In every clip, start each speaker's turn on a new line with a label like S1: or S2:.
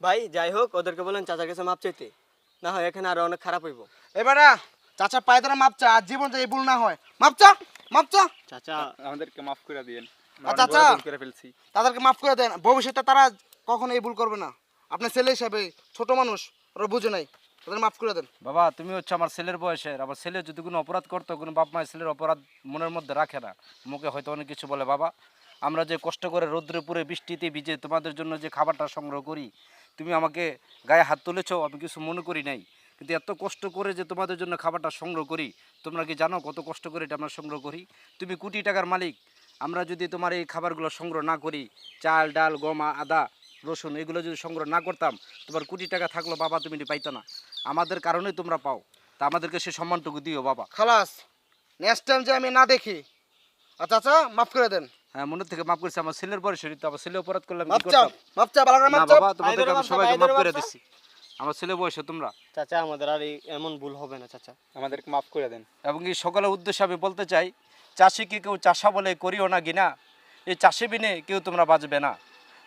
S1: ভাই যাই হোক ওদেরকে বলেন চাচার কাছে মাপ চাইতে, না হয় এখানে আরো অনেক খারাপ হইব।
S2: এবারে চাচা পায়ে ধরে মাপ চা, আর জীবন এই ভুল না হয়। মাপ চা, মাপ চা।
S1: চাচা
S3: আমাদেরকে মাফ করে দিয়েন,
S2: আচ্ছা আচ্ছা,
S3: ভুল করে ফেলছি।
S2: তাদেরকে মাফ করে দেন, ভবিষ্যতে তারা কখনো এই ভুল করবে না। আপনার ছেলে হিসাবে ছোট মানুষ, ওরা বুঝে নাই, তাদের মাফ করে দেন।
S4: বাবা তুমি হচ্ছে আমার ছেলের বয়সের, আমার ছেলে যদি কোনো অপরাধ করতো, কোনো বাপ মায়ের ছেলের অপরাধ মনের মধ্যে রাখে না, মুখে হয়তো অনেক কিছু বলে। বাবা আমরা যে কষ্ট করে রৌদ্রে পুরে বৃষ্টিতে ভিজে তোমাদের জন্য যে খাবারটা সংগ্রহ করি, তুমি আমাকে গায়ে হাত তুলেছো, আমি কিছু মনে করি নাই, কিন্তু এত কষ্ট করে যে তোমাদের জন্য খাবারটা সংগ্রহ করি, তোমরা কি জানো কত কষ্ট করে এটা আমরা সংগ্রহ করি? তুমি কোটি টাকার মালিক, আমরা যদি তোমার এই খাবারগুলো সংগ্রহ না করি, চাল ডাল গম আদা রসুন এগুলো যদি সংগ্রহ না করতাম, তোমার কোটি টাকা থাকলো বাবা তুমি এটি পাইতো না। আমাদের কারণেই তোমরা পাও, তা আমাদেরকে সে সম্মানটুকু দিও বাবা।
S2: খালাস, নেক্সট টাইম যে আমি না দেখি। আচ্ছা আচ্ছা, মাফ করে দেন।
S4: হ্যাঁ মনে থেকে মাফ করছি, আমার ছেলের বয়সের, তো আমার ছেলে অপরাধ করলে আমি
S2: মাপ
S4: কি
S2: চা,
S4: করতাম?
S2: মাপ চা, ভালো করে
S4: না
S2: মাপ চা।
S4: বাবা তোমাদেরকে আমি সবাইকে মাফ করে দিচ্ছি, আমার ছেলে বয়সে তোমরা।
S1: চাচা আমাদের আর এমন ভুল হবে না চাচা।
S3: আমাদেরকে মাফ করে দেন।
S4: এবং এই সকলের উদ্দেশ্যে আমি বলতে চাই, চাষিকে কেউ চাষা বলে করিও না গিনা, এই চাষে বিনে কেউ তোমরা বাঁচবে না।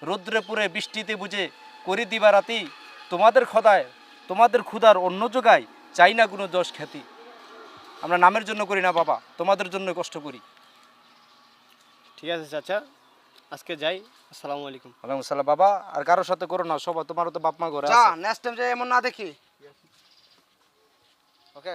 S4: রৌদ্রে পুরে বৃষ্টিতে বুঝে করি দিবা রাতি, তোমাদের খোদায় তোমাদের ক্ষুধার অন্য যোগায়, চাই না কোনো দোষ খ্যাতি। আমরা নামের জন্য করি না বাবা, তোমাদের জন্য কষ্ট করি।
S1: ঠিক আছে চাচা, আজকে যাই। আসসালামু আলাইকুম।
S4: ওয়ালাইকুম সালাম বাবা, আর কারোর সাথে করো না, সবাই তোমারও তো বাপ মা ঘরে
S2: যা,
S4: আছে।
S2: নেক্সট টাইম যে এমন না দেখি। ওকে।